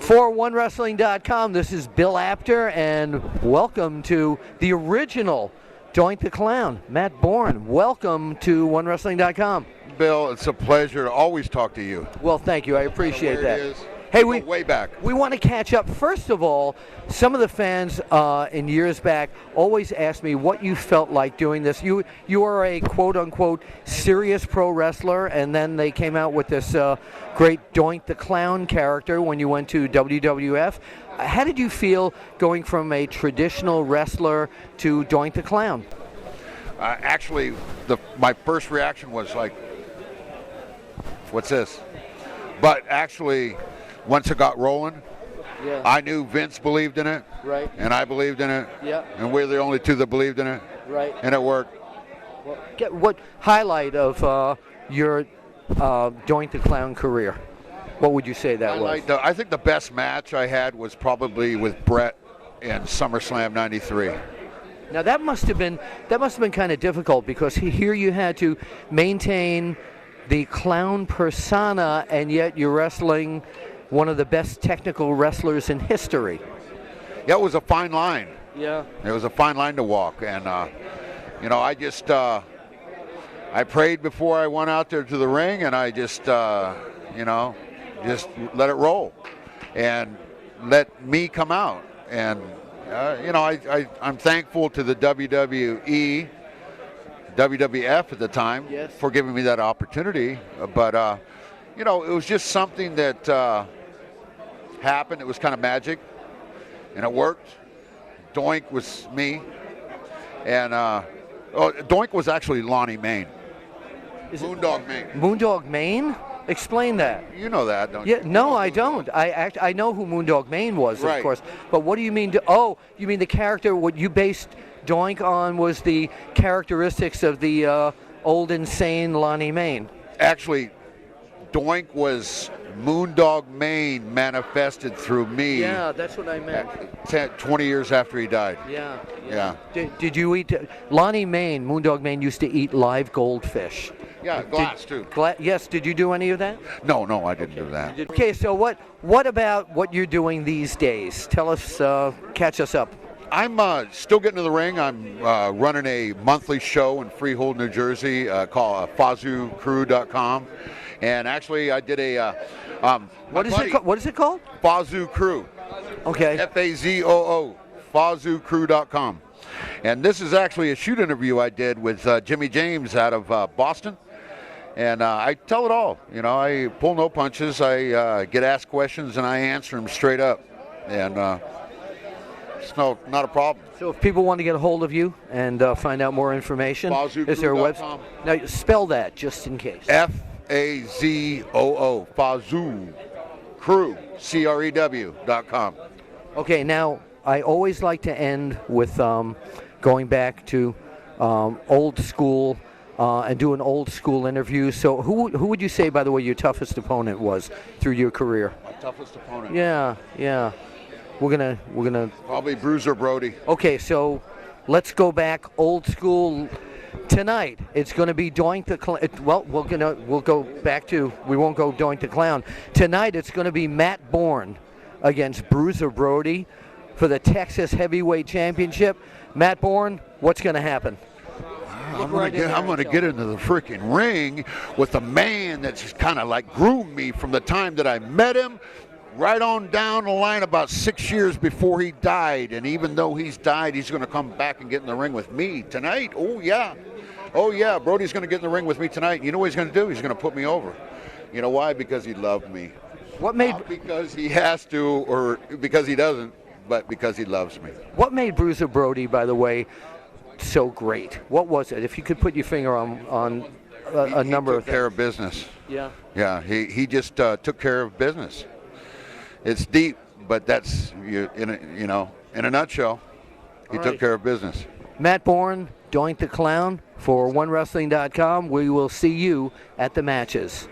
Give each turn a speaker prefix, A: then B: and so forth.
A: For 1WRESTLING.com, this is Bill Apter, and welcome to the original Doink the Clown, Matt Borne. Welcome to 1WRESTLING.com.
B: Bill, it's a pleasure to always talk to you.
A: Well, thank you. I appreciate that.
B: It is.
A: Hey,
B: we go way back.
A: We want to catch up. First of all, some of the fans in years back always asked me what you felt like doing this. You are a quote-unquote serious pro wrestler, and then they came out with this great Doink the Clown character when you went to WWF. How did you feel going from a traditional wrestler to Doink the Clown?
B: Actually, my first reaction was like, what's this? But actually, once it got rolling,
A: yeah.
B: I knew Vince believed in it,
A: right?
B: And I believed in it,
A: yeah.
B: And we're the only two that believed in it,
A: right?
B: And it worked.
A: Well, what highlight of your Doink the Clown career? What would you say that was?
B: I think the best match I had was probably with Brett in SummerSlam '93.
A: Now that must have been kind of difficult, because here you had to maintain the clown persona, and yet you're wrestling one of the best technical wrestlers in history.
B: Yeah, it was a fine line.
A: Yeah.
B: It was a fine line to walk, and I just I prayed before I went out there to the ring, and I just just let it roll and let me come out. And I'm thankful to the WWF at the time,
A: yes,
B: for giving me that opportunity. But it was just something that happened. It was kind of magic, and it worked. Doink was me, and Doink was actually Lonnie Main. Moondog Main.
A: Moondog Main? Explain that.
B: You know that, don't you?
A: Yeah, no, I don't. I know who Moondog Main was,
B: right,
A: of course. But what do you mean? You mean the character? What you based Doink on was the characteristics of the old insane Lonnie Main.
B: Actually, Doink was Moondog Main manifested through me.
A: Yeah, that's what I meant.
B: 20 years after he died.
A: Yeah. Did you eat? Lonnie Main, Moondog Main, used to eat live goldfish.
B: Yeah, glass too.
A: Yes. Did you do any of that?
B: No, I didn't do that.
A: Okay, so what about what you're doing these days? Tell us, catch us up.
B: I'm still getting to the ring. I'm running a monthly show in Freehold, New Jersey, called FazuCrew.com. And actually, I did a
A: What is it called?
B: Fazoo Crew.
A: Okay.
B: FAZOO. FazuCrew.com. And this is actually a shoot interview I did with Jimmy James out of Boston. And I tell it all. I pull no punches. I get asked questions, and I answer them straight up. And it's not a problem.
A: So if people want to get a hold of you and find out more information, is there a website? Now, spell that just in case.
B: FAZOO. Fazoo Crew. CREW.com.
A: Okay, now I always like to end with going back to old school and doing old school interviews. So who would you say, by the way, your toughest opponent was through your career?
B: My toughest opponent?
A: Yeah. We're gonna
B: probably Bruiser Brody.
A: Okay, so let's go back old school. Tonight it's going to be Doink the Clown. Well, we'll go back to, we won't go Doink the Clown. Tonight it's going to be Matt Borne against Bruiser Brody for the Texas Heavyweight Championship. Matt Borne, what's going to happen?
B: I'm going to get into the freaking ring with a man that's kind of like groomed me from the time that I met him, right on down the line about 6 years before he died. And even though he's died, he's going to come back and get in the ring with me tonight. Oh yeah, Brody's going to get in the ring with me tonight. You know what he's going to do? He's going to put me over. You know why? Because he loved me. Not because he has to or because he doesn't, but because he loves me.
A: What made Bruiser Brody, by the way, so great? What was it? If you could put your finger on a number of things.
B: He took care of business.
A: Yeah.
B: Yeah, he just took care of business. It's deep, but that's in a nutshell. He took care of business.
A: Matt Borne, Doink the Clown for 1WRESTLING.com. We will see you at the matches.